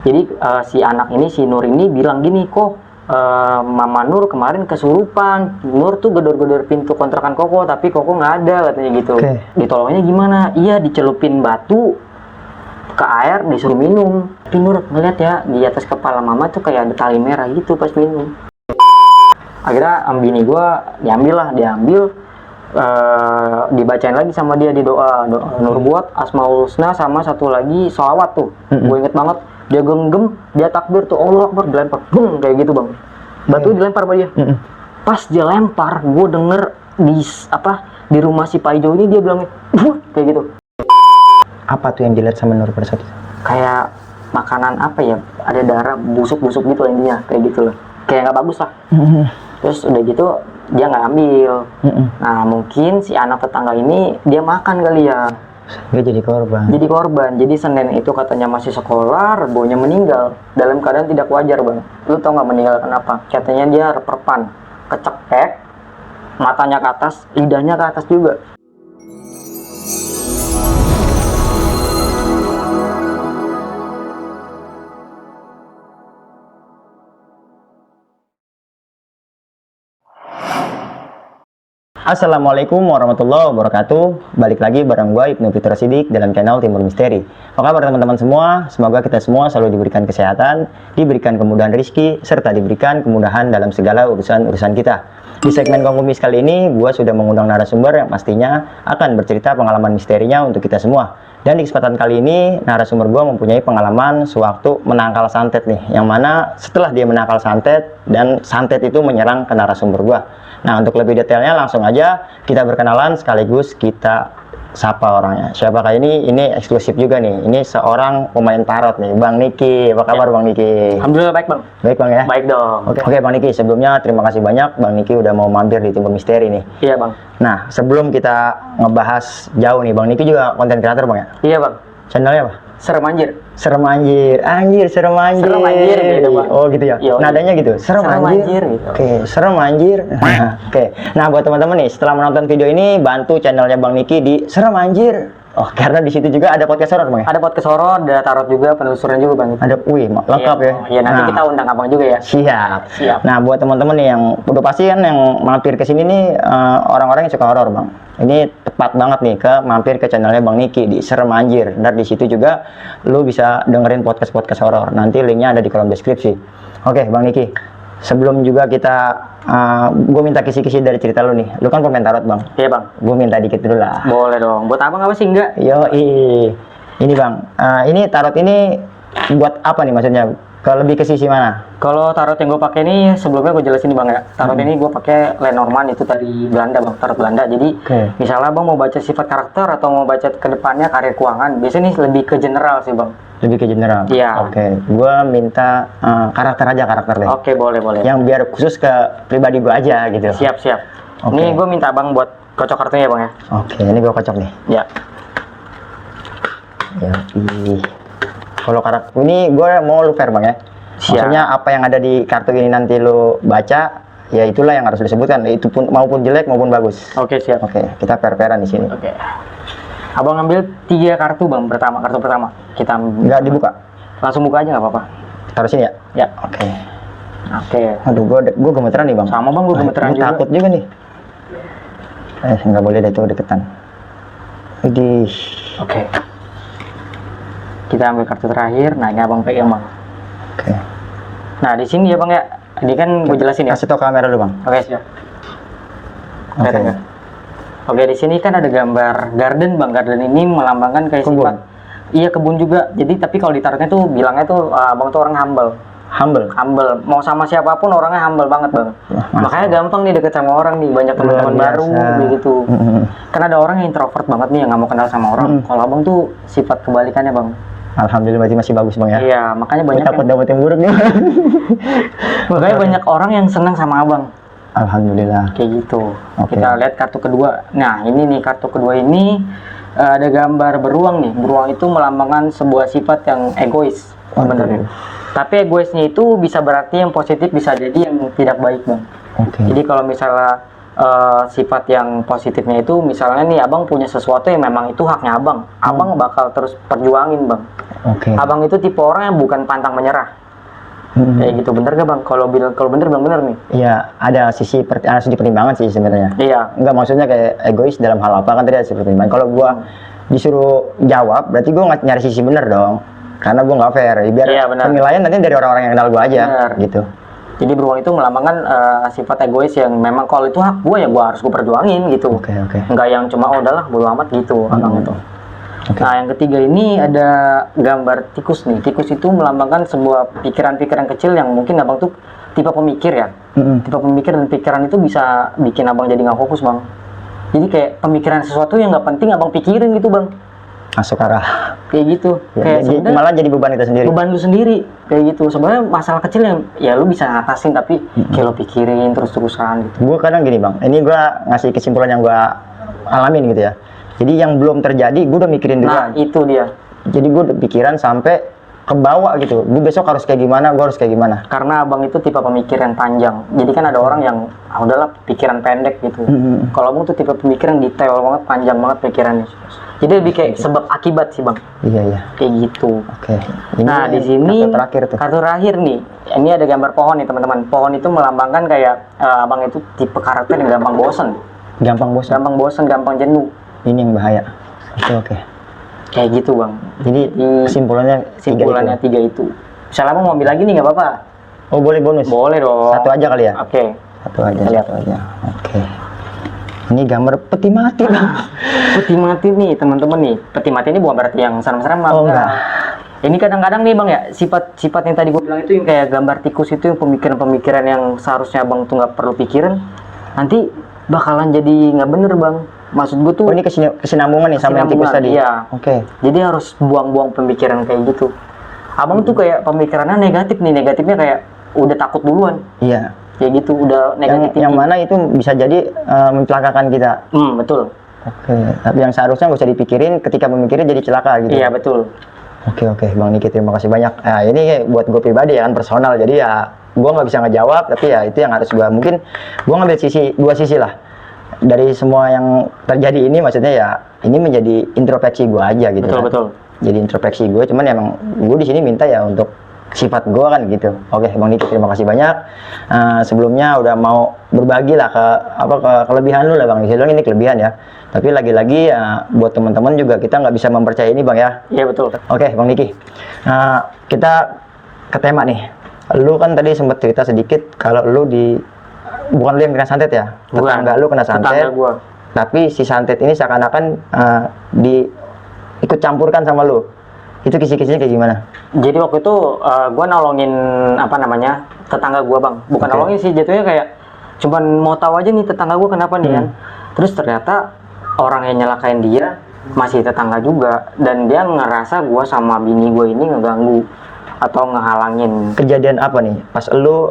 Jadi si anak ini, si Nur ini bilang gini, kok Mama Nur kemarin kesurupan. Nur tuh gedor-gedor pintu kontrakan Koko, tapi Koko nggak ada katanya gitu. Ditolongnya gimana? Iya, dicelupin batu ke air, disuruh minum. Tapi Nur ngeliat ya, di atas kepala Mama tuh kayak ada tali merah gitu pas minum. Akhirnya bini gue diambil, dibacain lagi sama dia di doa Nur buat Asmaul Husna sama satu lagi sholawat tuh. Gue inget banget, dia genggam, dia takbir tuh, Allah Akbar, dilempar, bung, kayak gitu bang. Batu dilempar sama dia. Pas dia lempar, gue denger di rumah si Pak Ijo ini dia bilangnya, kayak gitu. Apa tuh yang dilihat sama Nur pada saat itu? Kayak makanan apa ya, ada darah busuk-busuk gitu lah intinya, kayak gitu loh. Kayak nggak bagus lah. Terus udah gitu dia nggak ambil. Nah mungkin si anak tetangga ini dia makan kali ya. Dia jadi korban. Jadi Senin itu katanya masih sekolah, Rebonya meninggal dalam keadaan tidak wajar bang. Lu tau nggak meninggal kenapa? Katanya dia reperpan, kecepek, matanya ke atas, lidahnya ke atas juga. Assalamualaikum warahmatullahi wabarakatuh. Balik lagi bareng gue Ibnu Fitra Sidik dalam channel Timur Misteri. Apa kabar teman-teman semua? Semoga kita semua selalu diberikan kesehatan, diberikan kemudahan rezeki, serta diberikan kemudahan dalam segala urusan kita. Di segmen Kongkumis kali ini, gue sudah mengundang narasumber yang pastinya akan bercerita pengalaman misterinya untuk kita semua. Dan di kesempatan kali ini, narasumber gue mempunyai pengalaman sewaktu menangkal santet nih. Yang mana setelah dia menangkal santet, dan santet itu menyerang ke narasumber gue. Nah, untuk lebih detailnya langsung aja kita berkenalan sekaligus kita sapa orangnya. Siapakah ini? Ini eksklusif juga nih. Ini seorang pemain tarot nih, Bang Niki. Apa kabar Bang Niki? Alhamdulillah baik bang. Baik Bang ya? Baik dong. Oke Bang Niki, sebelumnya terima kasih banyak Bang Niki udah mau mampir di Timur Misteri nih. Iya bang. Nah, sebelum kita ngebahas jauh nih, Bang Niki juga konten kreator Bang ya? Iya bang. Channelnya apa? Serem anjir. Serem anjir, serem anjir. Serem anjir gitu, Bang. Oh gitu ya. Yo, nadanya gitu. Serem anjir gitu. Oke, serem anjir. Oke. Nah, buat teman-teman nih, setelah menonton video ini bantu channelnya Bang Niki di Serem Anjir. Oh, karena di situ juga ada podcast horor, Bang ya? Ada podcast horor, ada tarot juga, penelusuran juga, Bang. Ada, lengkap ya. Iya, nanti kita undang Abang juga ya. Siap. Nah, buat teman-teman nih yang udah pasti kan yang mampir ke sini nih orang-orang yang suka horor, Bang. Ini tepat banget nih mampir ke channelnya Bang Niki di Serem Anjir. Dan di situ juga lu bisa dengerin podcast horor. Nanti linknya ada di kolom deskripsi. Oke, Bang Niki. Sebelum juga kita, gue minta kisi-kisi dari cerita lu nih. Lu kan pemain tarot Bang. Iya Bang. Gue minta dikit dulu lah. Boleh dong. Buat abang apa sih enggak? Ini Bang. Ini tarot ini buat apa nih maksudnya? Lebih ke sisi mana? Kalau tarot yang gue pakai ini sebelumnya gue jelasin nih Bang ya. Tarot ini gue pakai Lenormand, itu dari Belanda Bang, tarot Belanda. Jadi misalnya Bang mau baca sifat karakter atau mau baca ke depannya karir keuangan, biasanya nih lebih ke general sih Bang. Lebih ke general? Iya. Oke, gue minta karakter deh. Oke, boleh. Yang biar khusus ke pribadi gue aja gitu. Siap. Ini gue minta Bang buat kocok kartunya Bang ya. Oke, ini gue kocok nih. Ya. Kalau karakter ini gue mau lu fair Bang ya. Maksudnya apa yang ada di kartu ini nanti lu baca, ya itulah yang harus disebutkan. Itu pun maupun jelek maupun bagus. Oke, siap. Oke, kita fair-fairan di sini. Oke. Abang ambil 3 kartu Bang, kartu pertama. Kita nggak dibuka? Langsung buka aja nggak apa-apa. Taruh sini ya? Ya. Oke. Aduh, gue gemeteran nih Bang. Sama Bang, gue gemeteran juga. Takut juga nih. Nggak boleh deh tuh deketan. Oke. Kita ambil kartu terakhir. Nah, ini Abang pegang Bang. Oke. Nah, di sini ya Bang ya. Ini kan gue jelasin ya. Kasih tau kamera dulu Bang. Oke, siap. Oke, di sini kan ada gambar garden Bang. Garden ini melambangkan kayak sifat. Iya, kebun juga. Jadi tapi kalau di tarotnya tuh bilangnya tuh Abang tuh orang humble. Mau sama siapapun orangnya humble banget Bang. Makanya gampang nih deket sama orang nih, banyak teman-teman baru begitu. Karena ada orang yang introvert banget nih yang nggak mau kenal sama orang. Kalau Abang tuh sifat kebalikannya Bang. Alhamdulillah berarti masih bagus Bang ya. Iya, makanya banyak takut dapat yang buruk nih. Makanya banyak orang yang senang sama Abang. Alhamdulillah. Kayak gitu. Kita lihat kartu kedua. Nah, ini nih kartu kedua ini ada gambar beruang nih. Beruang itu melambangkan sebuah sifat yang egois sebenarnya. Tapi egoisnya itu bisa berarti yang positif, bisa jadi yang tidak baik Bang. Jadi kalau misalnya sifat yang positifnya itu misalnya nih Abang punya sesuatu yang memang itu haknya Abang bakal terus perjuangin Bang. Oke. Abang itu tipe orang yang bukan pantang menyerah. Kayak gitu, bener gak bang? Kalau bener bang, bener nih. Iya, ada sisi pertimbangan sih sebenarnya. Iya. Enggak, maksudnya kayak egois dalam hal apa kan tadi ada sisi pertimbangan. Kalau gua disuruh jawab, berarti gua nggak nyari sisi bener dong. Karena gua nggak fair. Biar penilaian nanti dari orang-orang yang kenal gua aja. Bener. Gitu. Jadi beruang itu melambangkan sifat egois yang memang kalau itu hak gua ya gua harus gua perjuangin gitu. Oke. Enggak yang cuma udahlah bodo amat gitu abang itu. Okay. Nah, yang ketiga ini ada gambar tikus nih. Tikus itu melambangkan sebuah pikiran-pikiran kecil yang mungkin abang tuh tipe pemikir ya. Tipe pemikir dan pikiran itu bisa bikin abang jadi nggak fokus bang. Jadi kayak pemikiran sesuatu yang nggak penting abang pikirin gitu bang. Masuk arah. Kayak gitu. Ya, kayak malah jadi beban kita sendiri. Beban lu sendiri. Kayak gitu. Sebenarnya masalah kecil yang ya lu bisa ngatasin tapi kayak lu pikirin terus-terusan gitu. Gue kadang gini bang. Ini gue ngasih kesimpulan yang gue alamin gitu ya. Jadi yang belum terjadi, gue udah mikirin duluan. Nah, itu dia. Jadi gue udah pikiran sampai ke bawah gitu. Gue besok harus kayak gimana, gue harus kayak gimana. Karena abang itu tipe pemikiran panjang. Jadi kan ada orang yang, udahlah pikiran pendek gitu. Kalau abang tuh tipe pemikiran detail banget, panjang banget pikirannya. Jadi lebih kayak sebab akibat sih bang. Iya. Kayak gitu. Oke. Nah, di sini kartu terakhir nih. Ini ada gambar pohon nih teman-teman. Pohon itu melambangkan kayak abang itu tipe karakter yang gampang bosen. Gampang bosen, gampang jenuh. Ini yang bahaya. Oke. Kayak gitu bang. Jadi kesimpulannya tiga itu. Misalnya abang mau ambil lagi nih nggak apa-apa. Oh boleh bonus? Boleh dong. Satu aja kali ya? Oke. Satu aja. Oke. Ini gambar peti mati bang. Peti mati nih teman-teman nih. Peti mati ini bukan berarti yang serem-serem bang. Oh enggak. Ini kadang-kadang nih bang ya, sifat yang tadi gue bilang itu yang kayak gambar tikus itu yang pemikiran-pemikiran yang seharusnya abang tuh nggak perlu pikirin. Nanti bakalan jadi nggak bener bang. Maksud gue tuh ini kesinambungan nih sama yang tikus tadi. Iya. Oke. Jadi harus buang-buang pemikiran kayak gitu. Abang tuh kayak pemikirannya negatif nih, negatifnya kayak udah takut duluan. Iya. Kayak gitu udah negatif. Yang mana itu bisa jadi mencelakakan kita. Betul. Oke. Tapi yang seharusnya nggak usah dipikirin, ketika memikirnya jadi celaka gitu. Iya betul. Oke Bang Niki, terima kasih banyak. Nah, ini buat gue pribadi ya kan personal, jadi ya gue nggak bisa ngejawab, tapi ya itu yang harus gue mungkin gue ngambil dua sisi lah. Dari semua yang terjadi ini, maksudnya ya ini menjadi introspeksi gue aja gitu. Betul. Jadi introspeksi gue, cuman emang gue di sini minta ya untuk sifat gue kan gitu. Oke Bang Niki, terima kasih banyak. Sebelumnya udah mau berbagi lah ke kelebihan lu lah Bang. Ini kelebihan ya. Tapi lagi-lagi buat teman-teman juga kita nggak bisa mempercayai ini Bang ya. Iya betul. Oke Bang Niki, kita ke tema nih. Lu kan tadi sempat cerita sedikit kalau lu bukan lu yang kena santet ya, tetangga lu kena santet. Gua. Tapi si santet ini seakan-akan ikut campurkan sama lu. Itu kisi-kisinya kayak gimana? Jadi waktu itu gue nolongin tetangga gue bang. Bukan nolongin sih, jatuhnya kayak cuman mau tahu aja nih tetangga gue kenapa nih kan. Terus ternyata orang yang nyalakain dia masih tetangga juga, dan dia ngerasa gue sama bini gue ini ngeganggu atau ngehalangin. Kejadian apa nih pas lu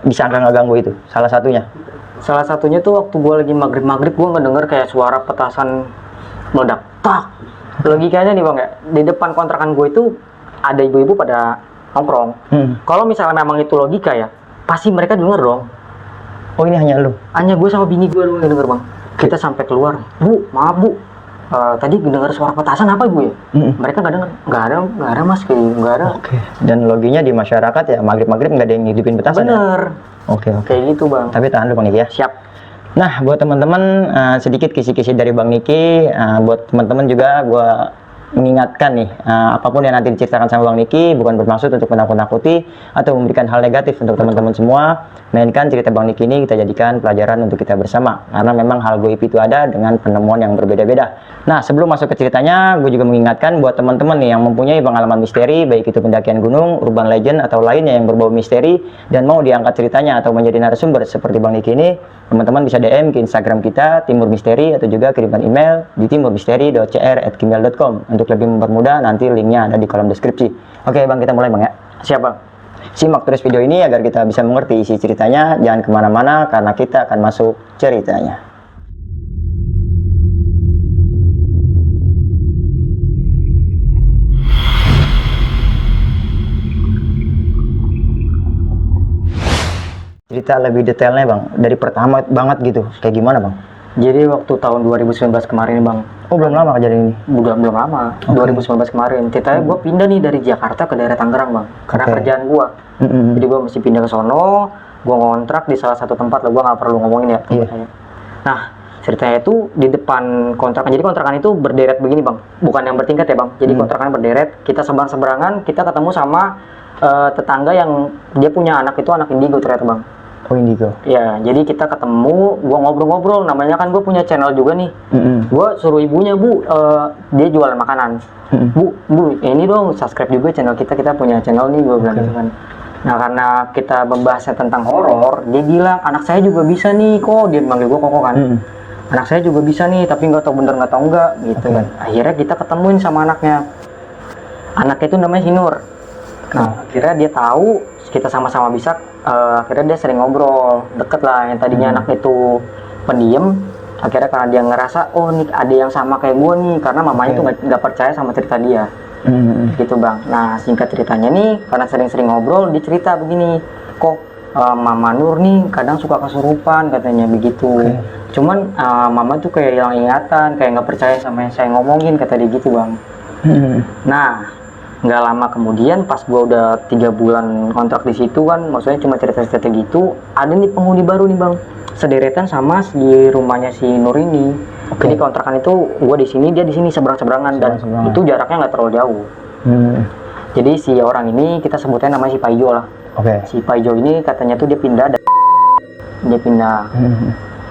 disangka ngeganggu itu? Salah satunya tuh waktu gue lagi maghrib gue ngedenger kayak suara petasan meledak, tak. Logikanya nih bang ya, di depan kontrakan gue itu ada ibu-ibu pada nongkrong. Kalau misalnya memang itu logika ya, pasti mereka denger dong. Oh ini hanya lu? Hanya gue sama bini gue doang yang denger bang. Kita sampai keluar, bu, maaf bu, tadi dengar suara petasan apa ibu ya? Mereka nggak ada mas, kayak nggak ada. Oke. Dan loginya di masyarakat ya maghrib nggak ada yang ngidupin petasan. Bener. Ya? Oke. Kayak gitu bang. Tapi tahan dulu Bang Niki ya. Siap. Nah buat teman-teman sedikit kisi-kisi dari Bang Niki. Buat teman-teman juga gue mengingatkan nih, apapun yang nanti diceritakan sama Bang Niki bukan bermaksud untuk menakut-nakuti atau memberikan hal negatif untuk teman-teman semua, melainkan cerita Bang Niki ini kita jadikan pelajaran untuk kita bersama, karena memang hal goib itu ada dengan penemuan yang berbeda-beda. Nah sebelum masuk ke ceritanya, gue juga mengingatkan buat teman-teman nih yang mempunyai pengalaman misteri, baik itu pendakian gunung, urban legend atau lainnya yang berbau misteri dan mau diangkat ceritanya atau menjadi narasumber seperti Bang Niki ini, teman-teman bisa DM ke Instagram kita Timur Misteri atau juga kirimkan email di timurmisteri.cr@gmail.com. Untuk lebih mempermudah, nanti linknya ada di kolom deskripsi. Oke Bang, kita mulai Bang ya. Siap Bang. Simak terus video ini agar kita bisa mengerti isi ceritanya. Jangan kemana-mana karena kita akan masuk ceritanya. Cerita lebih detailnya Bang, dari pertama banget gitu, kayak gimana Bang? Jadi waktu tahun 2019 kemarin nih bang. Oh belum lama kejadian ini? Belum lama, 2019 kemarin. Ceritanya gue pindah nih dari Jakarta ke daerah Tangerang bang, karena kerjaan gue. Jadi gue mesti pindah ke sono, gue ngontrak di salah satu tempat lah, gue nggak perlu ngomongin ya. Nah ceritanya itu di depan kontrakan, jadi kontrakan itu berderet begini bang, bukan yang bertingkat ya bang. Jadi kontrakan berderet, kita seberang-seberangan, kita ketemu sama tetangga yang dia punya anak itu anak indigo ternyata bang. Oh indigo. Ya, jadi kita ketemu, gua ngobrol-ngobrol. Namanya kan gue punya channel juga nih. Gue suruh ibunya bu, dia jualan makanan. Bu, ini dong subscribe juga channel kita. Kita punya channel nih, gue bilang gitu kan. Nah karena kita membahasnya tentang horor, dia bilang anak saya juga bisa nih kok. Dia manggil gue kok kan. Anak saya juga bisa nih, tapi nggak tahu bener nggak tahu enggak gitu kan. Akhirnya kita ketemuin sama anaknya. Anaknya itu namanya Sinur. Nah akhirnya dia tahu kita sama-sama bisa. Akhirnya dia sering ngobrol deket lah. Yang tadinya anak itu pendiam, akhirnya karena dia ngerasa oh nih ada yang sama kayak gue nih, karena mamanya tuh nggak percaya sama cerita dia. Gitu bang. Nah singkat ceritanya nih, karena sering-sering ngobrol, dia cerita begini, kok Mama Nur nih kadang suka kesurupan katanya begitu. Cuman mama tuh kayak hilang ingatan, kayak nggak percaya sama yang saya ngomongin, kata dia gitu bang. Nah nggak lama kemudian pas gua udah 3 bulan kontrak di situ kan, maksudnya cuma cerita-cerita gitu, ada nih penghuni baru nih bang, sederetan sama di rumahnya si Nur ini. Jadi kontrakan itu gua di sini, dia di sini, seberang-seberangan, dan itu jaraknya nggak terlalu jauh. Jadi si orang ini kita sebutnya namanya si Paijo lah. Si Paijo ini katanya tuh dia pindah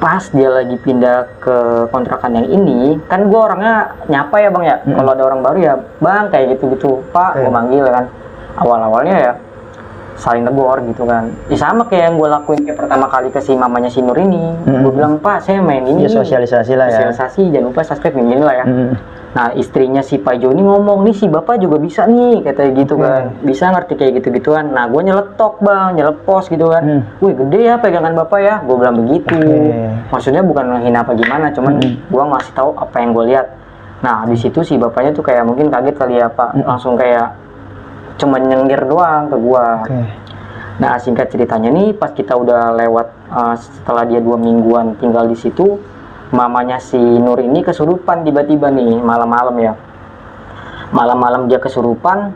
pas dia lagi pindah ke kontrakan yang ini, kan gue orangnya nyapa ya bang ya. Kalau ada orang baru ya bang kayak gitu-gitu, pak gue manggil kan. Awal-awalnya ya saling tegur gitu kan. Ya sama kayak yang gue lakuin kayak pertama kali ke si mamanya si Nur ini. Gue bilang pak saya main ini. Ya sosialisasi lah ya. Sosialisasi, jangan lupa subscribe ini lah ya. Nah istrinya si Pak Jo ini ngomong nih si bapak juga bisa nih katanya gitu kan, bisa ngerti kayak gitu-gituan. Nah gue nyeletok bang, nyelepos gitu kan. Wih gede ya pegangan bapak ya, gue bilang begitu. Maksudnya bukan menghina apa gimana, cuman gue ngasih tahu apa yang gue lihat. Nah di situ si bapaknya tuh kayak mungkin kaget kali ya pak, langsung kayak cuma nyengir doang ke gue. Nah singkat ceritanya nih pas kita udah lewat setelah dia 2 mingguan tinggal di situ, mamanya si Nur ini kesurupan tiba-tiba nih malam-malam ya. Malam-malam dia kesurupan.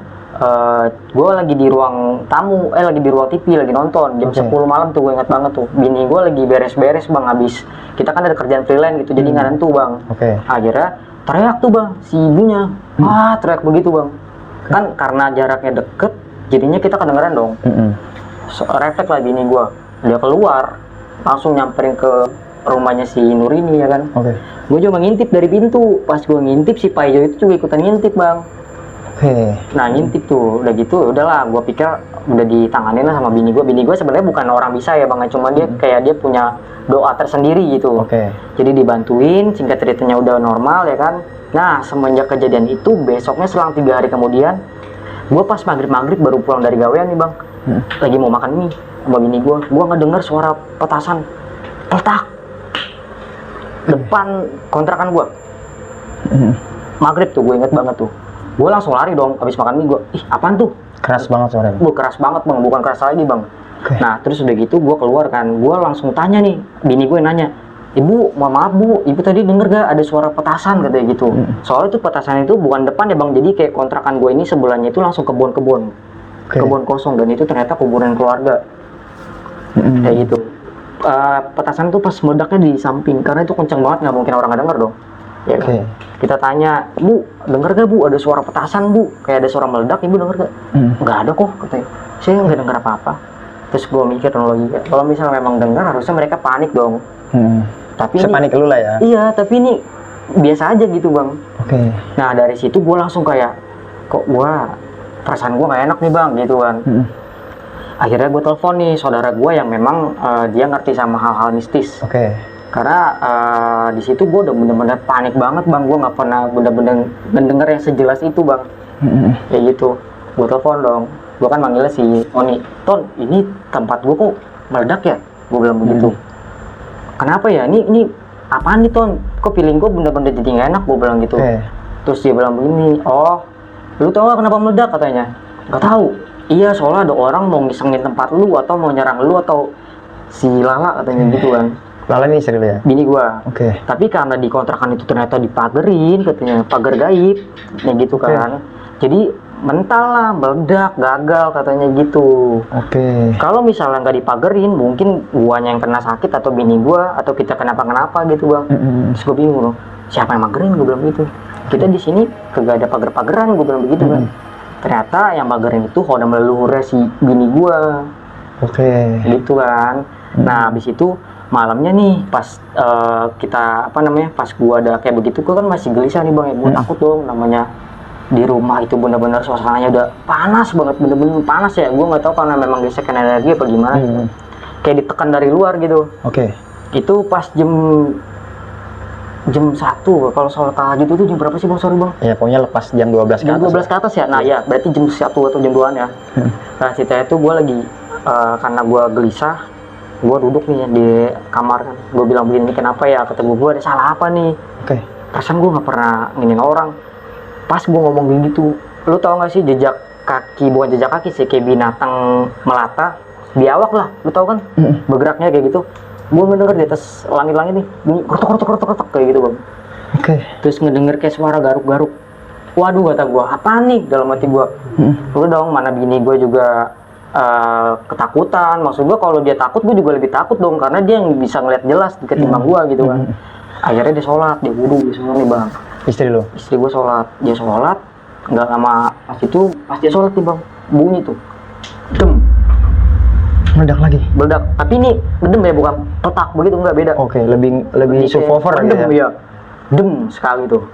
Gue lagi di ruang tamu, lagi di ruang TV lagi nonton jam 10 malam tuh, gue ingat banget tuh. Bini gue lagi beres-beres bang, habis kita kan ada kerjaan freelance gitu, jadi nggak nentu bang. Akhirnya teriak tuh bang si ibunya, teriak begitu bang. Kan karena jaraknya deket, jadinya kita kedengeran dong. Refleks lah bini gue, dia keluar langsung nyamperin ke rumahnya si Nur ini ya kan. Gue cuma ngintip dari pintu. Pas gue ngintip si Paijo itu juga ikutan ngintip bang. Nah ngintip tuh udah gitu udahlah, gue pikir udah ditanganin lah sama bini gue. Bini gue sebenarnya bukan orang bisa ya bang, cuma dia kayak dia punya doa tersendiri gitu. Jadi dibantuin, singkat ceritanya udah normal ya kan. Nah semenjak kejadian itu, besoknya selang 3 hari kemudian, gue pas maghrib baru pulang dari gawean nih bang, lagi mau makan mie sama bini gue ngedenger suara petasan peletak depan kontrakan gue. Maghrib tuh, gue inget banget tuh. Gue langsung lari dong, habis makan mie gue, ih apaan tuh? Keras banget suaranya. Keras banget bang, bukan keras lagi bang. Nah terus udah gitu gue keluar kan, gue langsung tanya nih, bini gue nanya, ibu maaf bu, ibu tadi denger gak ada suara petasan katanya gitu. Soalnya tuh petasan itu bukan depan ya bang, jadi kayak kontrakan gue ini sebelahnya itu langsung kebun kosong, dan itu ternyata kuburan keluarga. Kayak gitu. Petasan tuh pas meledaknya di samping, karena itu kenceng banget, nggak mungkin orang nggak denger dong ya kan? Kita tanya, bu denger gak bu ada suara petasan bu, kayak ada suara meledak, ibu denger gak? Nggak ada kok katanya, saya nggak denger apa-apa. Terus gue mikir logika, kalau misalnya memang denger harusnya mereka panik dong. Tapi sepanik lu lah ya. Iya tapi ini biasa aja gitu bang. Nah dari situ gue langsung kayak, kok perasaan gue nggak enak nih bang gitu kan. Akhirnya gue telepon nih saudara gue yang memang dia ngerti sama hal-hal mistis. Karena di situ gue udah bener-bener panik banget bang, gue nggak pernah bener-bener mendengar yang sejelas itu bang. Kayak gitu, gue telepon dong, gue kan manggilnya si Oni, Ton, ini tempat gue kok meledak ya? Gue bilang begitu. Kenapa ya? Ini apaan nih Ton? Kok feeling gue bener-bener jadi nggak enak? Gue bilang gitu. Terus dia bilang begini, oh, lu tau gak kenapa meledak katanya? Gak tahu. Iya, soalnya ada orang mau ngisengin tempat lu, atau mau nyerang lu, atau si Lala katanya gitu kan. Lala ini istri lu ya? Bini gua. Oke. Tapi karena di kontrakan itu ternyata dipagerin katanya, pagar gaib, ya gitu kan. Jadi mental lah, meledak, gagal katanya gitu. Kalau misalnya nggak dipagerin, mungkin guanya yang kena sakit atau bini gua atau kita kenapa-kenapa gitu bang. Terus gua bingung loh, siapa yang magerin? Gua bilang gitu. Kita di sini kagak ada pagar-pageran, gua bilang begitu kan. Ternyata yang magerin itu honda leluhurnya si bini gua. Gitu kan. Nah habis itu malamnya nih pas kita pas gua ada kayak begitu, gua kan masih gelisah nih bang ya. Gua takut dong, namanya di rumah itu benar-benar suasananya udah panas banget, bener-bener panas ya. Gua nggak tahu karena memang gesekan energi apa gimana. Kayak ditekan dari luar gitu. Itu pas jam 1 kalau sholat tahajud itu jam berapa sih bang? Sorry bang. Ya pokoknya lepas jam 12 ke atas. Jam 12 ke atas ya. Nah ya berarti jam 1 atau jam 2-an ya. Nah ceritanya itu gua lagi karena gua gelisah, gue duduk nih di kamar kan, gue bilang begini, kenapa ya, kata gue ada salah apa nih? Perasaan gue nggak pernah nginin orang. Pas gue ngomong gitu, lu tau gak sih jejak kaki, bukan jejak kaki sih, kayak binatang melata, biawak lah, lu tau kan, bergeraknya kayak gitu. Gue ngedenger di atas langit-langit nih, bunyi krotok kayak gitu bang. Terus ngedenger kayak suara garuk-garuk. Waduh kata gue, apa nih dalam hati gue? Lu dong, mana bini gue juga ketakutan. Maksud gue kalau dia takut, gue juga lebih takut dong, karena dia yang bisa ngeliat jelas ketimbang gue gitu kan. Akhirnya dia sholat, dia wudu, dia sholat nih bang. Istri lo? Istri gue sholat, dia sholat, nggak lama pas dia sholat nih bang, bunyi tuh, dem, meledak lagi. Meledak, tapi ini dem ya, bukan petak begitu, nggak beda. Lebih subwoofer gitu ya. Dem sekali tuh.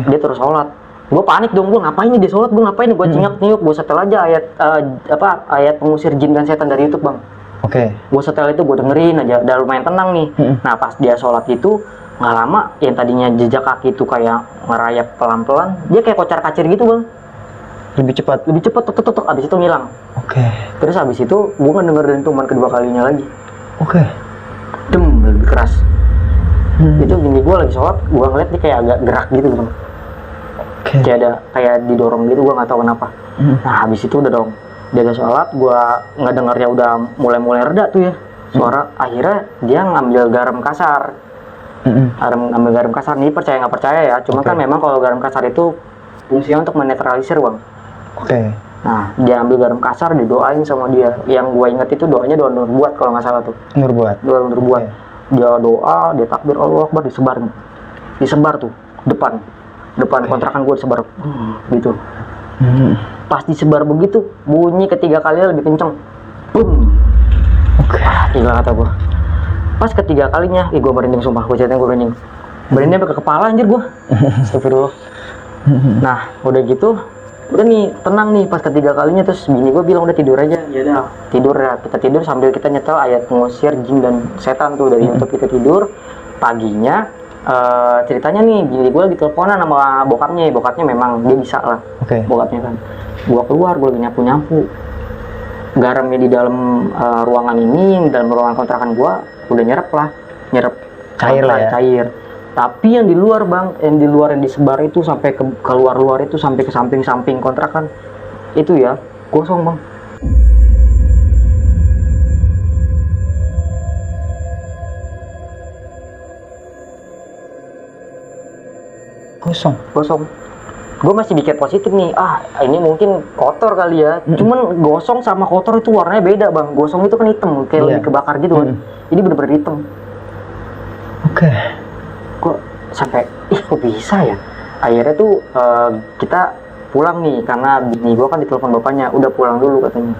Dia terus sholat. Gue panik dong, gue ngapain nih dia sholat, gue ngapain nih, gue cingak-niuk, gue setel aja ayat pengusir jin dan setan dari YouTube bang. Gue setel itu, gue dengerin aja, udah lumayan tenang nih. Nah pas dia sholat itu nggak lama, yang tadinya jejak kaki itu kayak ngerayap pelan-pelan, dia kayak kocar-kacir gitu bang. Lebih cepat, tuk, abis itu ngilang. Terus abis itu gue ngedenger dentuman kedua kalinya lagi. Dem, lebih keras. Itu gini, gue lagi sholat, gue ngeliat dia kayak agak gerak gitu bang. Kayak didorong gitu, gue nggak tahu kenapa. Nah habis itu udah dong, dia udah sholat, gue nggak dengarnya udah mulai reda tuh ya suara. Akhirnya dia ngambil garam kasar. Ngambil garam kasar nih, percaya nggak percaya ya, cuma kan memang kalau garam kasar itu fungsinya untuk menetralisir bang. Nah dia ambil garam kasar, didoain sama dia. Yang gue inget itu doanya doa nurbuat kalau nggak salah tuh. Doa nurbuat. Dia doa, dia takbir Allah Akbar, disebar tuh depan kontrakan gue, disebar gitu. Pas disebar begitu, bunyi ketiga kalinya lebih kenceng. Gila kata gue. Pas ketiga kalinya, gue merinding sumpah, gue ceritain gue merinding. Merinding sampai ke kepala anjir gue. Astagfirullah. Nah udah gitu, udah nih tenang nih pas ketiga kalinya. Terus bini gue bilang udah tidur aja. Ya udah tidur ya, kita tidur sambil kita nyetel ayat pengusir jin dan setan tuh dari YouTube. Kita tidur. Paginya ceritanya nih, bini gue lagi teleponan sama bokapnya memang dia bisa lah. Bokapnya kan, gue keluar, gue lagi nyapu garamnya di dalam ruangan ini, dalam ruangan kontrakan gue udah nyerap cair lah ya. Cair. Tapi yang di luar bang, yang disebar itu sampai ke luar itu, sampai ke samping kontrakan itu ya kosong bang. Kosong. Gue masih mikir positif nih, ini mungkin kotor kali ya. Cuman gosong sama kotor itu warnanya beda bang. Gosong itu kan hitam, kayak lebih kebakar gitu kan. Ini bener-bener hitam. Kok sampai, kok bisa ya? Akhirnya tuh kita pulang nih, karena bini gue kan ditelepon bapaknya, udah pulang dulu katanya.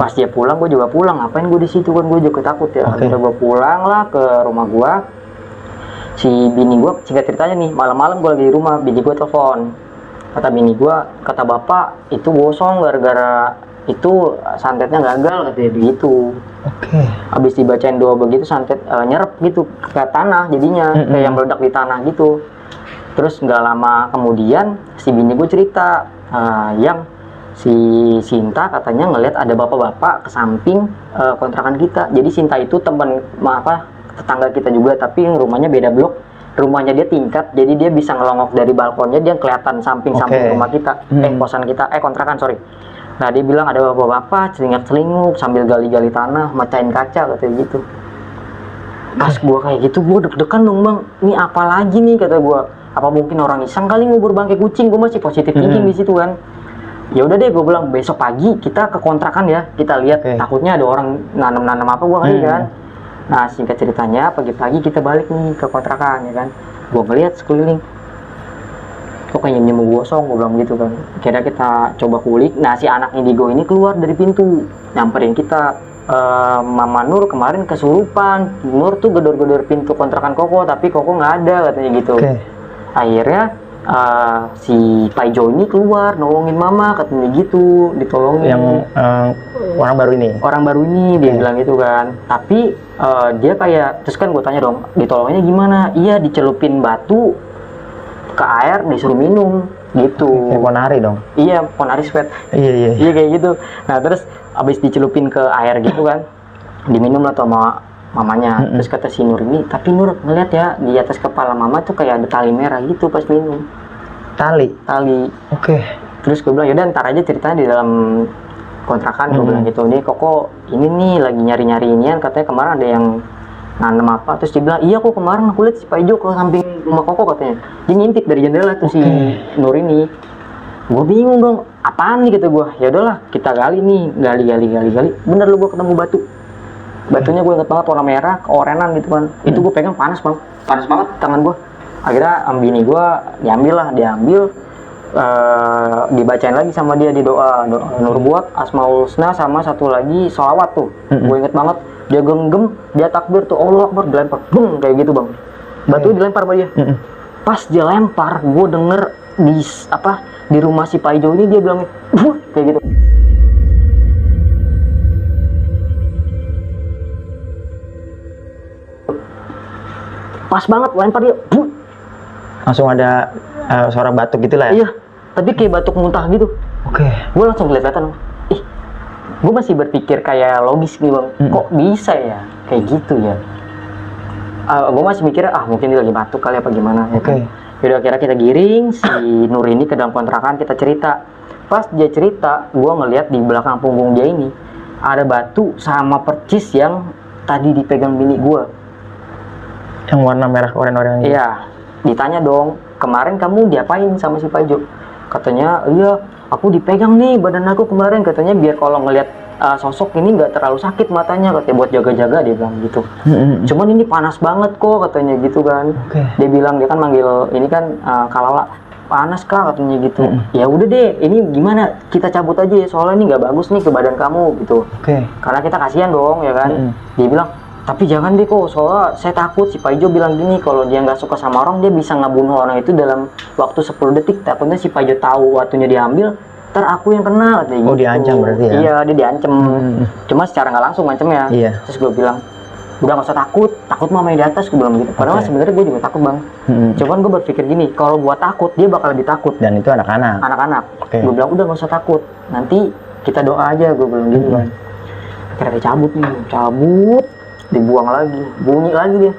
Pas dia pulang, gue juga pulang. Ngapain gue di situ kan, gue juga takut ya. Akhirnya gue pulang lah ke rumah gue. Si bini gue, singkat ceritanya nih, malam-malam gue lagi di rumah, bini gue telepon. Kata bini gue, kata bapak itu gosong gara-gara itu santetnya gagal katanya begitu. Habis dibacain doa begitu, santet nyerep gitu ke tanah jadinya, kayak yang meledak di tanah gitu. Terus nggak lama kemudian si bini gue cerita yang si Sinta katanya ngelihat ada bapak-bapak ke samping kontrakan kita. Jadi Sinta itu teman tetangga kita juga, tapi rumahnya beda blok. Rumahnya dia tingkat, jadi dia bisa ngelongok dari balkonnya, dia kelihatan samping-samping rumah kita, kosan kita, kontrakan sorry. Nah dia bilang ada bapak-bapak celingak-celinguk sambil gali-gali tanah, mecahin kaca katanya gitu. Pas gua kayak gitu, gua deg-degan dong bang. Ini apa lagi nih kata gua. Apa mungkin orang iseng kali ngubur bangkai kucing? Gua masih positif thinking di situ kan. Ya udah deh, gua bilang besok pagi kita ke kontrakan ya. Kita lihat, takutnya ada orang nanam-nanam apa gua kali kan. Nah singkat ceritanya, pagi-pagi kita balik nih ke kontrakan ya kan. Gua ngeliat sekeliling, kok kayak nyem gosong, gua bilang gitu kan. Kira kita coba kulik. Nah si anak indigo ini keluar dari pintu, nyamperin kita. Mama Nur kemarin kesurupan. Nur tuh gedor-gedor pintu kontrakan Koko, tapi Koko nggak ada katanya gitu. Akhirnya si Paijo ini keluar nolongin Mama katanya gitu, ditolongin. Yang orang baru ini? Orang baru ini dia bilang gitu kan. Tapi dia kayak, terus kan gue tanya dong, ditolonginnya gimana? Iya dicelupin batu ke air, disuruh minum gitu. Kayak Ponari dong? Iya, Ponari sweat. Iya kayak gitu. Nah terus abis dicelupin ke air gitu kan, diminum lah sama mamanya. Terus kata si Nur ini, tapi Nur ngeliat ya di atas kepala Mama tuh kayak ada tali merah gitu pas minum. Tali? Oke. Terus gue bilang, yaudah ntar aja ceritanya di dalam kontrakan. Gue bilang gitu, nih Koko ini nih lagi nyari-nyari inian, katanya kemarin ada yang nanam apa. Terus dia bilang, iya kok kemarin aku lihat si Paijo ke samping rumah Koko katanya. Dia ngintip dari jendela tuh si Nur ini. Gue bingung dong, apaan nih kata gue. Ya udahlah kita gali nih, gali. Bener lu, gue ketemu batu. Batunya gue inget banget warna merah, keorenan gitu kan. Itu gue pegang panas banget tangan gue. Akhirnya bini gue diambil, dibacain lagi sama dia di doa Nur buat Asmaul Husna sama satu lagi sholawat tuh. Gue inget banget, dia genggam, dia takbir tuh Allah Akbar, dilempar, kayak gitu bang. Batu dilempar sama dia. Pas dia lempar, gue denger di rumah si Paijo ini dia bilang, kayak gitu. Pas banget lempar dia, langsung ada suara batuk gitu lah ya? Iya, tapi kayak batuk muntah gitu. Gue langsung kelihatan, gue masih berpikir kayak logis nih bang, kok bisa ya kayak gitu ya. Gue masih mikir, mungkin dia lagi batuk kali apa gimana ya kan. Yaudah kira kita giring si Nur ini ke dalam kontrakan, kita cerita. Pas dia cerita, gue ngeliat di belakang punggung dia ini ada batu sama percis yang tadi dipegang bini gue. Yang warna merah oren-oren gitu? Iya. Ditanya dong, kemarin kamu diapain sama si Paijo? Katanya, iya aku dipegang nih badan aku kemarin, katanya biar kalau ngeliat sosok ini nggak terlalu sakit matanya, katanya buat jaga-jaga, dia bilang gitu. Cuman ini panas banget kok katanya gitu kan. Dia bilang, dia kan manggil ini kan Kalala, panas kak katanya gitu. Ya udah deh, ini gimana kita cabut aja ya, soalnya ini nggak bagus nih ke badan kamu gitu. Karena kita kasihan dong ya kan. Dia bilang, tapi jangan deh kok, soalnya saya takut. Si Paijo bilang gini, kalau dia nggak suka sama orang, dia bisa ngebunuh orang itu dalam waktu 10 detik. Takutnya si Paijo tahu waktunya diambil, ntar aku yang kena katanya. Oh gitu. Diancam berarti ya? Iya, dia diancam. Cuma secara nggak langsung ngancamnya. Terus gue bilang, udah nggak usah takut mama yang di atas, gue bilang gitu. Padahal sebenarnya gue juga takut bang. Cuman gue berpikir gini, kalau gue takut, dia bakal lebih takut. Dan itu anak-anak. Gue bilang, udah nggak usah takut, nanti kita doa aja, gue bilang gitu kan. Akhirnya dia cabut, dibuang lagi, bunyi lagi dia,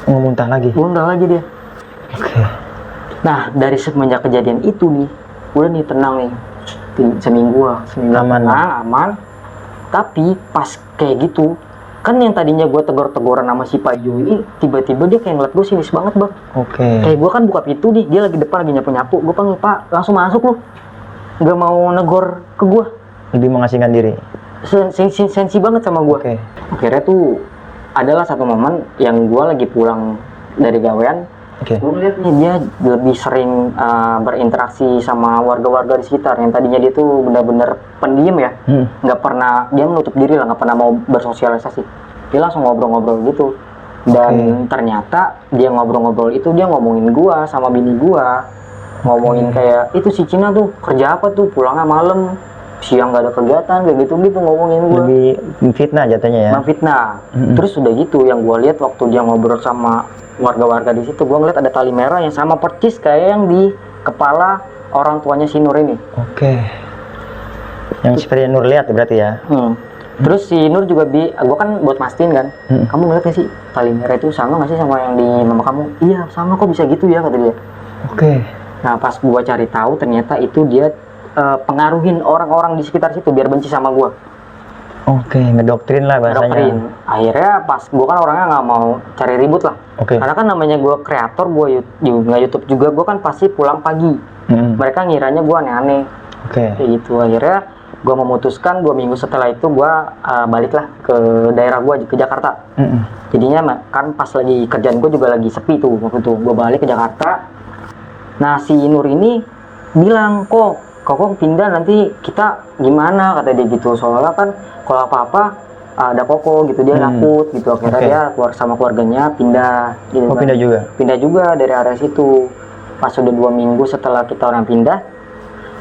muntah lagi dia. Nah dari semenjak kejadian itu nih, udah nih tenang nih, seminggu aman. Tapi pas kayak gitu kan, yang tadinya gue tegur-teguran sama si Paijo ini, tiba-tiba dia kayak ngeliat gue sinis banget bang. Kayak gue kan buka pintu nih, dia lagi depan lagi nyapu-nyapu, gue panggil, Pak langsung masuk lu, nggak mau negor ke gue, lebih mengasingkan diri, sensi banget sama gue. Akhirnya tuh adalah satu momen yang gue lagi pulang dari gawean, gue lihat nih dia lebih sering berinteraksi sama warga-warga di sekitar. Yang tadinya dia tuh benar-benar pendiam ya, nggak pernah, dia menutup diri lah, nggak pernah mau bersosialisasi. Dia langsung ngobrol-ngobrol gitu. Dan ternyata dia ngobrol-ngobrol itu, dia ngomongin gue sama bini gue, ngomongin kayak itu si Cina tuh kerja apa tuh, pulangnya malam, siang nggak ada kegiatan, kayak gitu ngomongin gue. Lebih fitnah jatuhnya ya? Fitnah. Terus udah gitu, yang gue lihat waktu dia ngobrol sama warga-warga di situ, gue ngeliat ada tali merah yang sama percis kayak yang di kepala orang tuanya si Nur ini. Yang seperti Nur lihat berarti ya? Terus si Nur juga gue kan buat mastiin kan, kamu ngeliat gak sih tali merah itu sama gak sih sama yang di mama kamu? Iya sama, kok bisa gitu ya, kata dia. Nah pas gue cari tahu, ternyata itu dia pengaruhin orang-orang di sekitar situ biar benci sama gue. Oke, ngedoktrin lah bahasanya. Ngedoktrin. Akhirnya pas gue kan orangnya nggak mau cari ribut lah. Oke. Karena kan namanya gue kreator, gue YouTube juga, gue kan pasti pulang pagi. Mereka ngiranya gue aneh-aneh. Oke. Kayak gitu. Akhirnya gue memutuskan 2 minggu setelah itu gue baliklah ke daerah gue, ke Jakarta. Jadinya kan pas lagi kerjaan gue juga lagi sepi tuh waktu itu. Gue balik ke Jakarta. Nah si Nur ini bilang, kok pindah nanti kita gimana, kata dia gitu. Soalnya kan kalau apa-apa ada Koko gitu, dia takut gitu. Akhirnya dia keluar sama keluarganya pindah gitu. Oh, kan. Pindah juga dari area situ. Pas udah 2 minggu setelah kita orang pindah,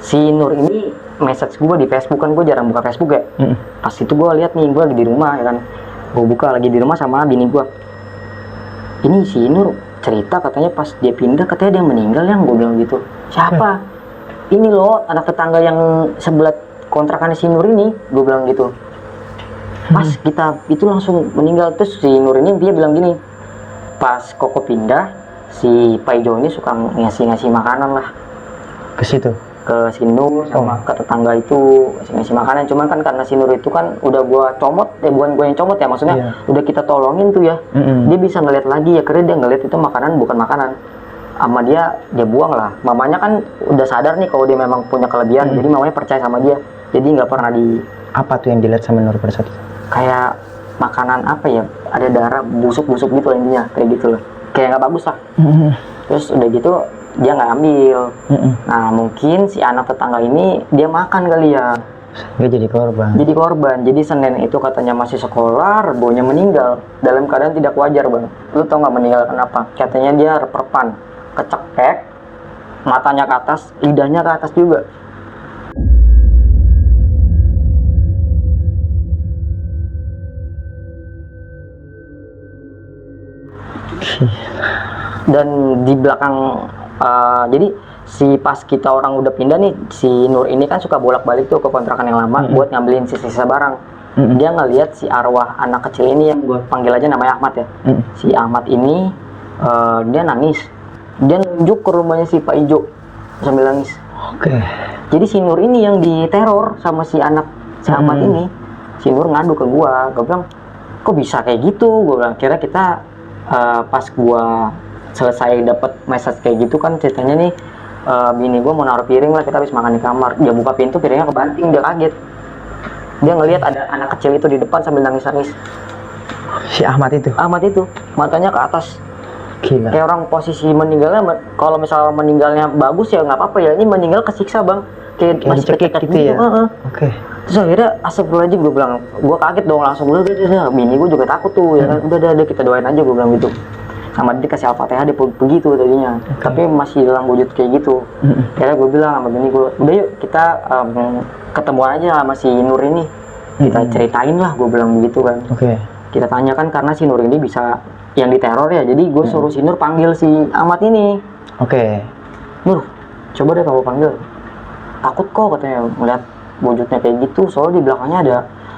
si Nur ini message gue di Facebook, kan gue jarang buka Facebook ya. Pas itu gue lihat nih, gue lagi di rumah ya kan, gue buka lagi di rumah sama bini gue. Ini si Nur cerita katanya pas dia pindah katanya dia meninggal, yang gue bilang gitu. Siapa? Ini loh anak tetangga yang sebelah kontrakannya si Nur ini, gue bilang gitu. Pas kita itu langsung meninggal. Terus si Nur ini dia bilang gini, pas Koko pindah, si Pak Ijo ini suka ngasih makanan lah ke situ, ke si Nur sama ke tetangga itu, ngasih makanan. Cuman kan karena si Nur itu kan udah gua comot, bukan gua yang comot ya, maksudnya udah kita tolongin tuh ya. Dia bisa ngeliat lagi ya, karena dia ngeliat itu makanan bukan makanan sama dia buang lah. Mamanya kan udah sadar nih kalau dia memang punya kelebihan, jadi mamanya percaya sama dia, jadi nggak pernah di. Apa tuh yang dilihat sama Nur pada saat itu? Kayak makanan apa ya, ada darah busuk-busuk gitu intinya, kayak gitu loh, kayak nggak bagus lah. Terus udah gitu dia nggak ambil. Nah mungkin si anak tetangga ini dia makan kali ya, dia jadi korban. Jadi Senin itu katanya masih sekolah, Rebonya meninggal dalam keadaan tidak wajar bang. Lu tau nggak meninggal kenapa? Katanya dia reperpan, kecekek, matanya ke atas, lidahnya ke atas juga. Dan di belakang jadi si pas kita orang udah pindah nih, si Nur ini kan suka bolak-balik tuh ke kontrakan yang lama buat ngambilin sisa-sisa barang. Dia ngelihat si arwah anak kecil ini yang gue panggil aja namanya Ahmad ya. Si Ahmad ini dia nangis, dia nunjuk ke rumahnya si Pak Ijo sambil nangis. Jadi si Nur ini yang diteror sama si anak si Ahmad ini. Si Nur ngadu ke gue bilang kok bisa kayak gitu. Gue bilang kira kita pas gua selesai dapat message kayak gitu kan ceritanya nih, bini gua mau naruh piring lah, kita habis makan di kamar, dia buka pintu piringnya kebanting, dia kaget, dia ngelihat ada anak kecil itu di depan sambil nangis-nangis. Si Ahmad itu matanya ke atas. Gila. Kayak orang posisi meninggalnya, kalau misalnya meninggalnya bagus ya nggak apa-apa ya, ini meninggal kesiksa bang, kayak masih dicekik gitu ya. Terus akhirnya astagfirullahaladzim, gue bilang, gue kaget dong langsung, udah bini gue juga takut tuh ya kan, udah kita doain aja, gue bilang gitu. Sama dia kasih Al-Fatihah, dia begitu tadinya, tapi masih dalam wujud kayak gitu. Akhirnya gue bilang sama bini gue, udah yuk kita ketemuan aja sama si Nur ini, kita ceritain lah, gue bilang begitu kan. Kita tanyakan karena si Nur ini bisa yang diteror ya, jadi gue suruh si Nur panggil si Ahmad ini. Nur, coba deh kamu panggil. Takut kok katanya ngeliat wujudnya kayak gitu, soalnya di belakangnya ada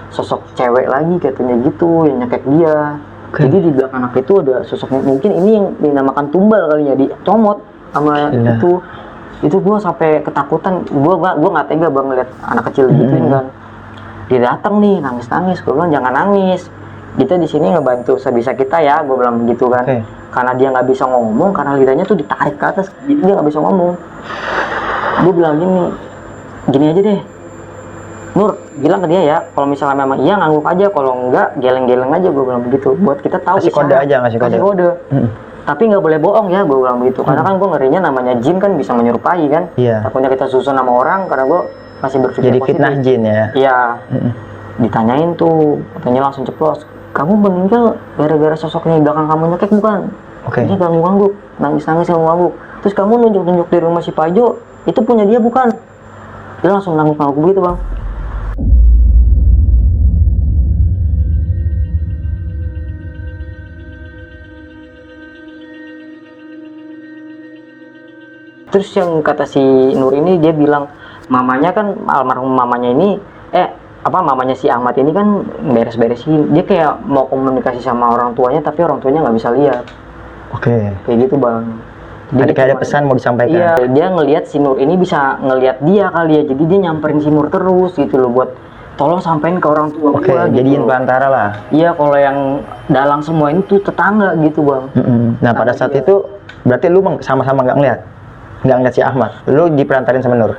sosok cewek lagi katanya gitu yang nyekek dia. Jadi di belakang anak itu ada sosok, mungkin ini yang dinamakan tumbal kali ya, dicomot sama itu gue sampai ketakutan, gue nggak tega bang ngeliat anak kecil gitu kan. Dia datang nih nangis, gue bilang jangan nangis, kita di sini ngebantu sebisa kita ya, gue bilang begitu kan. Karena dia nggak bisa ngomong, karena lidahnya tuh ditarik ke atas, jadi dia nggak bisa ngomong. Gue bilang gini aja deh, Nur, bilang ke dia ya, kalau misalnya memang iya ngangguk aja, kalau enggak geleng-geleng aja, gue bilang begitu, buat kita tahu ngasih kode. Tapi nggak boleh bohong ya, gue bilang begitu, karena kan gue ngerinya namanya jin kan bisa menyerupai kan. Takutnya kita susun sama orang, karena gue masih berpikir jadi positif. Fitnah jin ya. Iya. Ditanyain tuh, katanya langsung ceplos, kamu meninggal gara-gara sosoknya di belakang kamu nyekek bukan? Dia ganggu-ganggu, nangis-nangis ganggu-ganggu. Terus kamu nunjuk-nunjuk di rumah si Pajo, itu punya dia bukan? Dia langsung ngangguk-ngangguk begitu bang. Terus yang kata si Nur ini, dia bilang mamanya kan, almarhum mamanya ini, mamanya si Ahmad ini kan beres-beresin, dia kayak mau komunikasi sama orang tuanya, tapi orang tuanya nggak bisa lihat. Kayak gitu bang. Jadi kayak ada pesan mau disampaikan. Iya, dia ngelihat si Nur ini bisa ngelihat dia kali ya, jadi dia nyamperin si Nur terus gitu loh, buat tolong sampein ke orang tua Oke, gua jadiin gitu. perantara lah. Iya, kalau yang dalang semua ini tuh tetangga gitu bang. Nah pada saat itu berarti lu sama-sama nggak ngeliat si Ahmad, lu diperantarin sama Nur.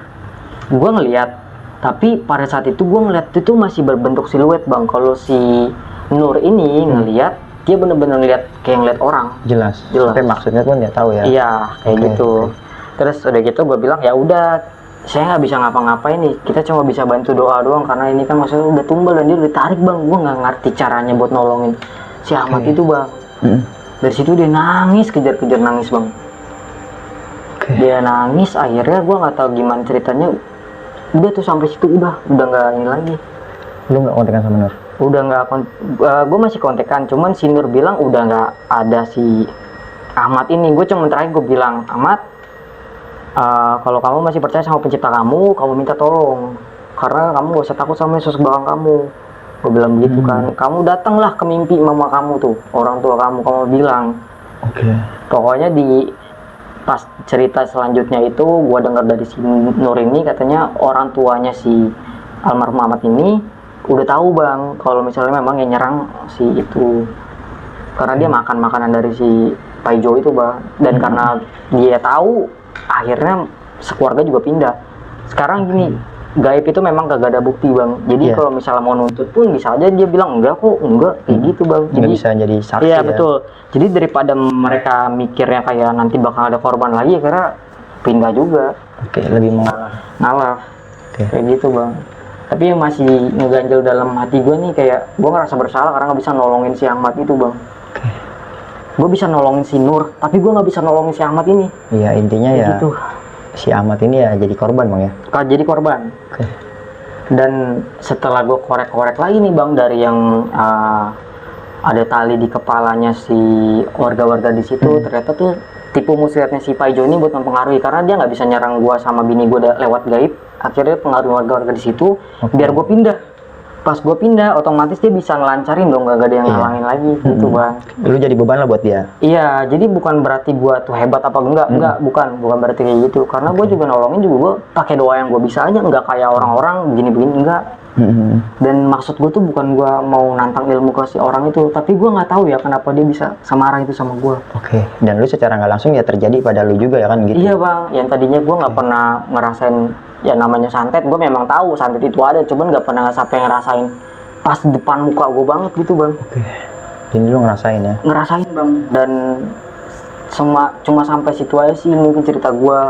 Gua ngeliat, tapi pada saat itu gua ngeliat itu masih berbentuk siluet bang. Kalau si Nur ini ngeliat, dia bener-bener ngeliat kayak ngeliat orang. Jelas. Jelas. Tapi maksudnya pun dia tahu ya. Iya, kayak Oke, gitu. Terus udah gitu gue bilang ya udah, saya nggak bisa ngapa-ngapain nih. Kita cuma bisa bantu doa doang karena ini kan maksudnya udah tumbal dan dia udah tarik bang. Gue nggak ngerti caranya buat nolongin si Ahmad itu bang. Dari situ dia nangis, kejar-kejar nangis bang. Dia nangis, akhirnya gue nggak tahu gimana ceritanya. Udah tuh sampai situ udah nggak ini lagi. Lu nggak kontekan sama Nur? Udah nggak gue masih kontekan, cuman si Nur bilang udah nggak ada si Ahmad ini. Gue cuma terakhir gue bilang, Ahmad, kalau kamu masih percaya sama pencipta kamu minta tolong, karena kamu gak usah takut sama sosok belakang kamu. Gue bilang begitu kan. Kamu datanglah ke mimpi mama kamu tuh, orang tua kamu bilang. Pokoknya di pas cerita selanjutnya itu gue dengar dari si Nur ini, katanya orang tuanya si almarhum Ahmad ini udah tahu bang kalau misalnya memang yang nyerang si itu, karena dia makan makanan dari si Paijo itu bang. Dan karena dia tahu, akhirnya sekeluarga juga pindah. Sekarang gini, gaib itu memang gak ada bukti bang. Jadi kalau misalnya mau nuntut pun bisa aja dia bilang enggak kok, enggak kayak gitu bang. Jadi bisa jadi saksi. Iya ya? betul. Jadi daripada mereka mikirnya kayak nanti bakal ada korban lagi, karena pindah juga. Oke, lebih ngalah. Kayak gitu bang. Tapi yang masih ngeganjel dalam hati gue nih, kayak gue ngerasa bersalah karena nggak bisa nolongin si Ahmad itu bang. Gue bisa nolongin si Nur, tapi gue nggak bisa nolongin si Ahmad ini. Iya, intinya ya gitu. Si Ahmad ini ya jadi korban bang ya. Jadi korban. Dan setelah gue korek-korek lagi nih bang, dari yang ada tali di kepalanya si warga-warga di situ, ternyata tuh tipu muslihatnya si Paijo ini buat mempengaruhi, karena dia nggak bisa nyerang gue sama bini gue lewat gaib. Akhirnya pengaruh warga-warga di situ biar gue pindah. Pas gue pindah, otomatis dia bisa ngelancarin dong, gak ada yang ngalangin lagi gitu bang. Lu jadi beban lah buat dia. Iya, jadi bukan berarti gue tuh hebat apa enggak, bukan berarti kayak gitu. Karena gue juga nolongin juga, gue pakai doa yang gue bisa aja, enggak kayak orang-orang begini-begini, enggak. Dan maksud gue tuh bukan gue mau nantang ilmu ke si orang itu, tapi gue nggak tahu ya kenapa dia bisa semarah itu sama gue. Dan lu secara nggak langsung ya terjadi pada lu juga ya kan gitu. Iya bang, yang tadinya gue nggak pernah ngerasain ya namanya santet. Gue memang tahu santet itu ada, cuman nggak pernah sampai ngerasain pas depan muka gue banget gitu bang. Ini lu ngerasain ya? Ngerasain bang, dan cuma sampai situ aja sih mungkin cerita gue.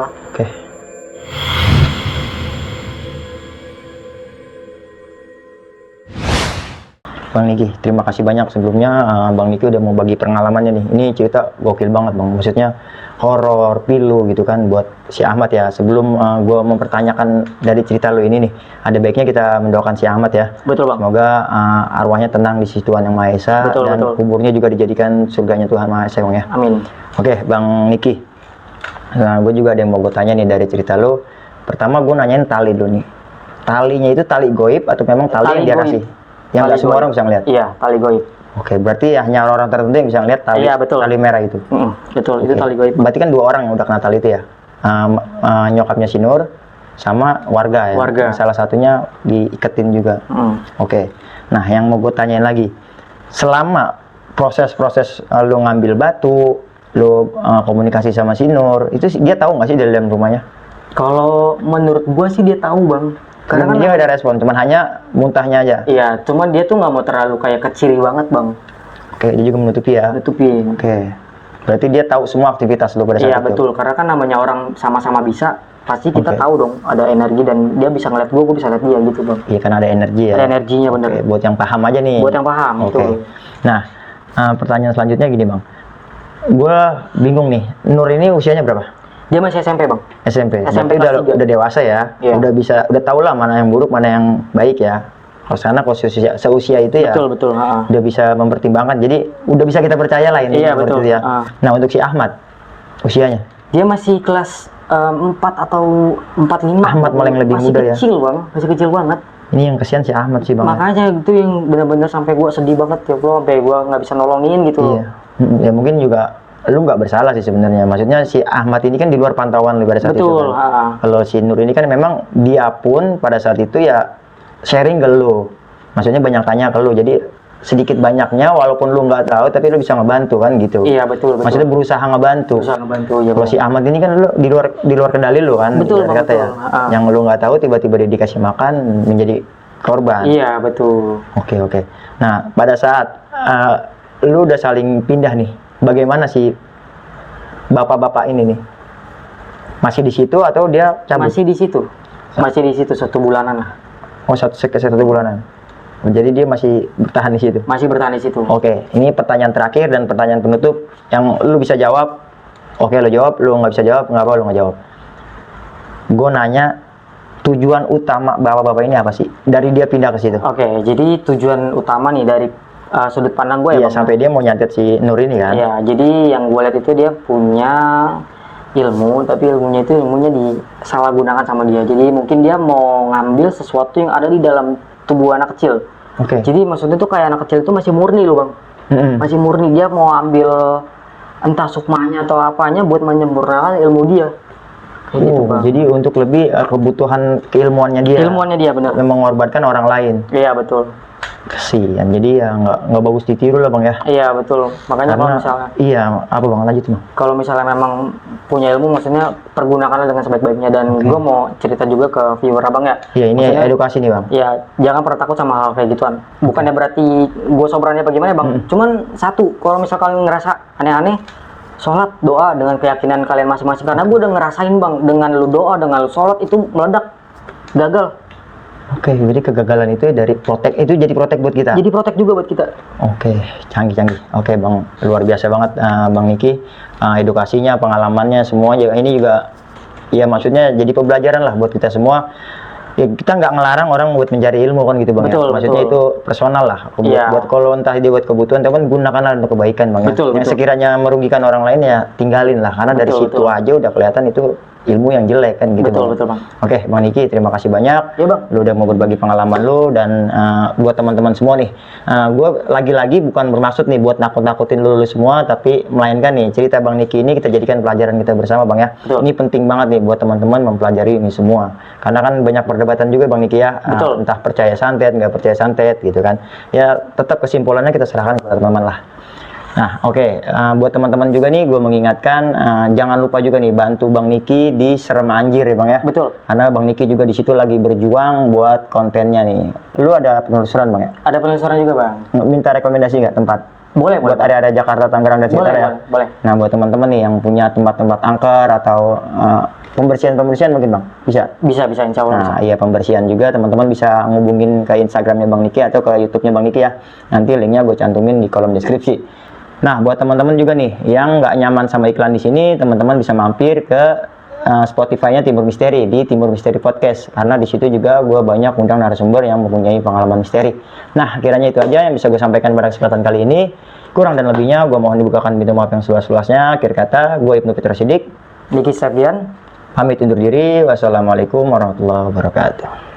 Bang Niki, terima kasih banyak sebelumnya. Bang Niki udah mau bagi pengalamannya nih. Ini cerita gokil banget bang, maksudnya horor, pilu gitu kan buat si Ahmad ya. Sebelum gue mempertanyakan dari cerita lo ini nih, ada baiknya kita mendoakan si Ahmad ya. Betul bang. Semoga arwahnya tenang di sisi Tuhan Yang Maha Esa, dan kuburnya juga dijadikan surganya Tuhan Maha Esa bang ya. Amin. Oke Bang Niki, gue juga ada yang mau gue tanya nih dari cerita lo. Pertama gue nanyain tali dulu nih. Talinya itu tali goib atau memang tali yang dia kasih? Yang nggak semua orang bisa ngeliat? Iya, tali goib. Oke, berarti hanya orang tertentu yang bisa ngeliat tali, tali merah itu? Betul, itu tali goib. Berarti kan 2 orang yang udah kena tali itu ya? Nyokapnya si Nur sama warga ya? Salah satunya diiketin juga. Oke, nah yang mau gue tanyain lagi, selama proses-proses lu ngambil batu, lu komunikasi sama si Nur, itu dia tahu nggak sih dari dalam rumahnya? Kalau menurut gue sih dia tahu bang. Karena kan dia nggak ada respon, cuman hanya muntahnya aja. Iya, cuman dia tuh nggak mau terlalu kayak kecil banget bang. Oke, dia juga menutupi ya. Nutupin. Oke, berarti dia tahu semua aktivitas lu pada saat itu. Iya betul, karena kan namanya orang sama-sama bisa, pasti kita tahu dong ada energi, dan dia bisa ngeliat gue bisa lihat dia gitu bang. Iya, karena ada energi ya. Ada energinya bener. Oke, buat yang paham aja nih. Buat yang paham. Betul. Nah, pertanyaan selanjutnya gini bang, gue bingung nih, Nur ini usianya berapa? Dia masih SMP bang. SMP udah dewasa ya, udah tahu lah mana yang buruk mana yang baik ya. Kalau sana seusia itu ya, betul. Udah bisa mempertimbangkan, jadi udah bisa kita percaya lah ini. Iya betul ya. Nah untuk si Ahmad, usianya? Dia masih kelas 4 atau 4-5. Ahmad malah yang lebih muda ya. Masih kecil bang, masih kecil banget. Ini yang kesian si Ahmad sih bang. Makanya itu yang benar-benar sampai gua sedih banget ya bro, sampai gua nggak bisa nolongin gitu. Iya. Ya mungkin juga lu nggak bersalah sih sebenarnya. Maksudnya si Ahmad ini kan di luar pantauan lu pada saat itu kan. Kalau si Nur ini kan memang dia pun pada saat itu ya sharing ke lu, maksudnya banyak tanya ke lu, jadi sedikit banyaknya walaupun lu nggak tahu tapi lu bisa ngebantu kan gitu. Iya betul. Maksudnya berusaha ngebantu. Ya. Kalau si Ahmad ini kan lu di luar kendali lu kan. Betul kata ya. Yang lu nggak tahu tiba-tiba dia dikasih makan menjadi korban. Iya betul. Oke. Nah pada saat lu udah saling pindah nih, bagaimana si bapak-bapak ini nih? Masih di situ atau dia cabut? Masih di situ 1 bulanan lah. Oh satu bulanan. Jadi dia masih bertahan di situ. Masih bertahan di situ. Oke, ini pertanyaan terakhir dan pertanyaan penutup yang lu bisa jawab. Oke, lu jawab. Lu nggak bisa jawab, nggak apa, lu nggak jawab. Gue nanya, tujuan utama bapak-bapak ini apa sih? Dari dia pindah ke situ. Oke, jadi tujuan utama nih dari sudut pandang gue ya. Iya, sampai dia mau nyantet si Nur ini kan. Iya, jadi yang gue lihat itu dia punya ilmu, tapi ilmunya disalahgunakan sama dia. Jadi mungkin dia mau ngambil sesuatu yang ada di dalam tubuh anak kecil. Oke. Jadi maksudnya tuh kayak anak kecil itu masih murni loh bang. Masih murni, dia mau ambil entah sukmanya atau apanya buat menyempurnakan ilmu dia. Kayak gitu bang. Jadi untuk lebih kebutuhan keilmuannya dia. Ilmuannya dia benar. Mengorbankan orang lain. Iya betul. Kasihan, jadi ya nggak bagus ditiru lah bang ya. Iya betul. Makanya kalau misalnya. Iya, apa bang, lanjut bang. Kalau misalnya memang punya ilmu, maksudnya pergunakanlah dengan sebaik-baiknya. Dan gue mau cerita juga ke viewer abang ya. Iya, ini maksudnya, edukasi nih bang. Iya, jangan pernah takut sama hal kayak gituan. Bukannya berarti gue soberannya bagaimana bang. Cuman satu, kalau misalnya kalian ngerasa aneh-aneh, sholat, doa dengan keyakinan kalian masing-masing. Karena gue udah ngerasain bang, dengan lu doa, dengan lu sholat itu meledak, gagal. Oke, jadi kegagalan itu dari protek, itu jadi protek buat kita. Jadi protek juga buat kita. Oke, canggih. Oke bang, luar biasa banget bang Niki, edukasinya, pengalamannya, semua ini juga, ya maksudnya jadi pembelajaran lah buat kita semua. Ya, kita nggak ngelarang orang buat mencari ilmu kan gitu bang. Betul, ya? Maksudnya itu personal lah. Buat kalau entah dia buat kebutuhan, tapi gunakanlah untuk kebaikan bang. Yang sekiranya merugikan orang lain ya tinggalin lah, karena dari situ aja udah kelihatan itu ilmu yang jelek kan gitu. Betul bang. Oke bang Niki, terima kasih banyak. Ya bang. Lu udah mau berbagi pengalaman lu, dan buat teman-teman semua nih, gue lagi-lagi bukan bermaksud nih buat nakut-nakutin lu semua, tapi melainkan nih cerita bang Niki ini kita jadikan pelajaran kita bersama bang ya. Betul. Ini penting banget nih buat teman-teman mempelajari ini semua, karena kan banyak perdebatan juga bang Niki ya. Entah percaya santet, nggak percaya santet gitu kan. Ya tetap kesimpulannya kita serahkan kepada teman-teman lah. Nah, oke. Buat teman-teman juga nih, gue mengingatkan jangan lupa juga nih bantu Bang Niki di Serem Anjir ya Bang ya. Betul. Karena Bang Niki juga di situ lagi berjuang buat kontennya nih. Lu ada penelusuran Bang ya? Ada penelusuran juga Bang. Minta rekomendasi nggak tempat? Boleh. Buat area-area Jakarta, Tangerang dan sekitar ya. Boleh. Nah, buat teman-teman nih yang punya tempat-tempat angker atau pembersihan mungkin Bang, bisa? Bisa insya Allah. Nah, iya pembersihan juga teman-teman bisa ngubungin ke Instagramnya Bang Niki atau ke YouTube-nya Bang Niki ya. Nanti linknya gue cantumin di kolom deskripsi. Nah, buat teman-teman juga nih yang nggak nyaman sama iklan di sini, teman-teman bisa mampir ke Spotify-nya Timur Misteri di Timur Misteri Podcast, karena di situ juga gue banyak undang narasumber yang mempunyai pengalaman misteri. Nah, kiranya itu aja yang bisa gue sampaikan pada kesempatan kali ini. Kurang dan lebihnya gue mohon dibukakan pintu maaf yang seluas-luasnya. Akhir kata, gue Ibnu Fitra Siddiq, Niki Septian, pamit undur diri. Wassalamualaikum warahmatullahi wabarakatuh.